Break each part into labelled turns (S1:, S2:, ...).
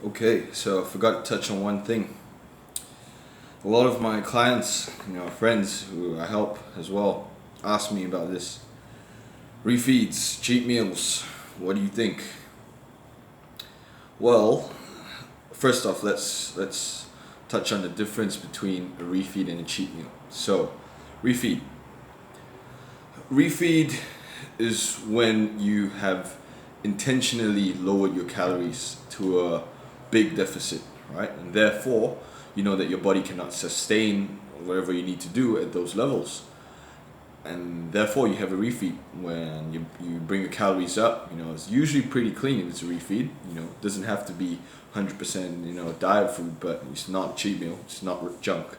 S1: Okay, so I forgot to touch on one thing. A lot of my clients, friends who I help as well, ask me about this. Refeeds, cheat meals. What do you think? Well, first off, let's touch on the difference between a refeed and a cheat meal. So, refeed. Refeed is when you have intentionally lowered your calories to a big deficit, right? And therefore, you know that your body cannot sustain whatever you need to do at those levels. And therefore, you have a refeed when you bring your calories up. It's usually pretty clean if it's a refeed. It doesn't have to be 100% diet food, but it's not cheat meal, it's not junk.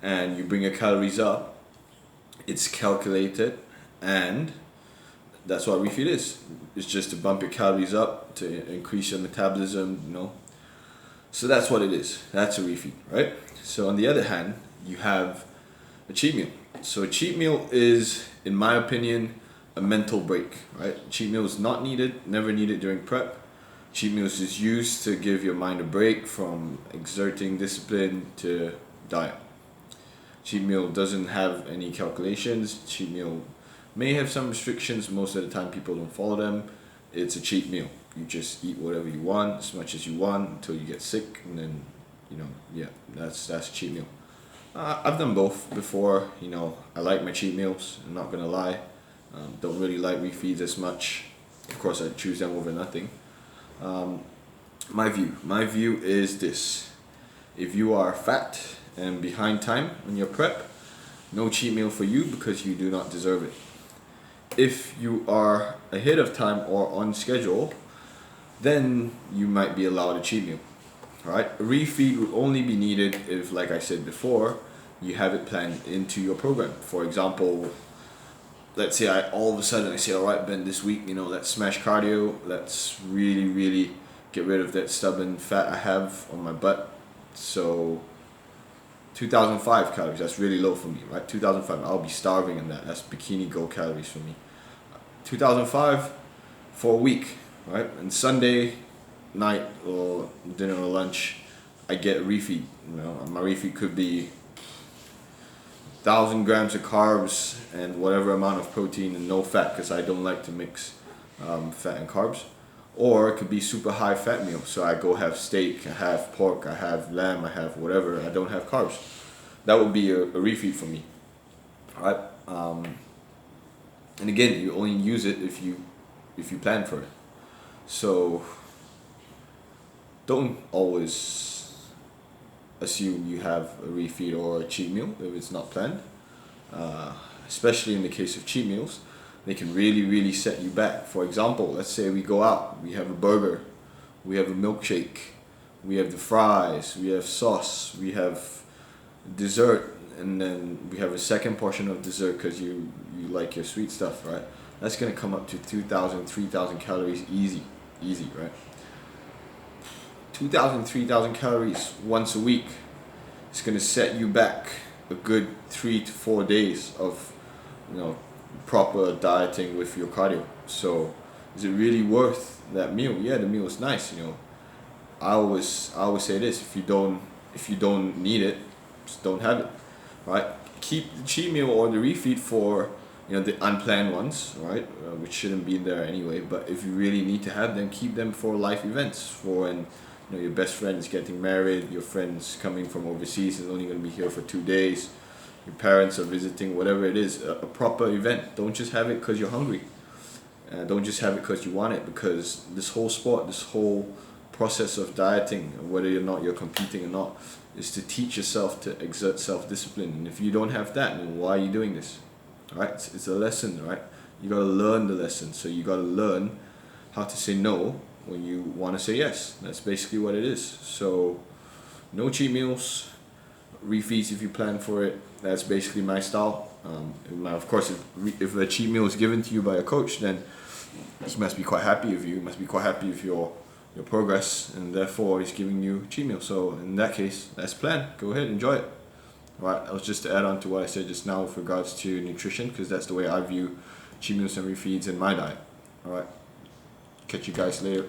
S1: And you bring your calories up, it's calculated, and that's what refeed is. It's just to bump your calories up to increase your metabolism. So that's what it is. That's a refeed, right? So on the other hand, you have a cheat meal. So a cheat meal is, in my opinion, a mental break, right? Cheat meal is not needed, never needed during prep. Cheat meal is just used to give your mind a break from exerting discipline to diet. Cheat meal doesn't have any calculations. Cheat meal may have some restrictions. Most of the time people don't follow them. It's a cheat meal. You just eat whatever you want, as much as you want, until you get sick, and then, that's cheat meal. I've done both before. I like my cheat meals. I'm not gonna lie. Don't really like refeeds as much. Of course, I choose them over nothing. My view is this: if you are fat and behind time on your prep, no cheat meal for you because you do not deserve it. If you are ahead of time or on schedule, then you might be allowed a cheat meal. Right? A refeed would only be needed if, like I said before, you have it planned into your program. For example, let's say all of a sudden say, all right, Ben, this week, let's smash cardio. Let's really, really get rid of that stubborn fat I have on my butt. So 2005 calories, that's really low for me, right? 2005, I'll be starving in that. That's bikini gold calories for me. 2005 for a week, right? And Sunday night or dinner or lunch, I get a refeed. My refeed could be 1,000 grams of carbs and whatever amount of protein and no fat, because I don't like to mix fat and carbs. Or it could be super high fat meal. So I go have steak, I have pork, I have lamb, I have whatever. I don't have carbs. That would be a refeed for me. All right. And again, you only use it if you plan for it. So don't always assume you have a refeed or a cheat meal if it's not planned. Especially in the case of cheat meals, they can really, really set you back. For example, let's say we go out, we have a burger, we have a milkshake, we have the fries, we have sauce, we have dessert, and then we have a second portion of dessert because you like your sweet stuff, right? That's gonna come up to 2,000, 3,000 calories easy, right? 2,000, 3,000 calories once a week. It's gonna set you back a good 3 to 4 days of, proper dieting with your cardio. So, is it really worth that meal? Yeah, the meal is nice. I always say this: if you don't need it, just don't have it. Right? Keep the cheat meal or the refeed for the unplanned ones, right? Which shouldn't be in there anyway. But if you really need to have them, keep them for life events. For when your best friend is getting married, your friend's coming from overseas and only going to be here for 2 days, your parents are visiting, whatever it is, a proper event. Don't just have it because you're hungry. Don't just have it because you want it, because this whole sport, this whole process of dieting, whether or not you're competing or not, is to teach yourself to exert self-discipline. And if you don't have that, then why are you doing this? Right? It's a lesson, right? You gotta learn the lesson. So you gotta learn how to say no when you want to say yes. That's basically what it is. So no cheat meals, refeeds if you plan for it. That's basically my style. Of course, if a cheat meal is given to you by a coach, then he must be quite happy with you. He must be quite happy with your progress, and therefore he's giving you cheat meal. So in that case, that's planned. Go ahead, enjoy it. All right, that was just to add on to what I said just now with regards to nutrition, because that's the way I view cheat meals and refeeds in my diet. All right, catch you guys later.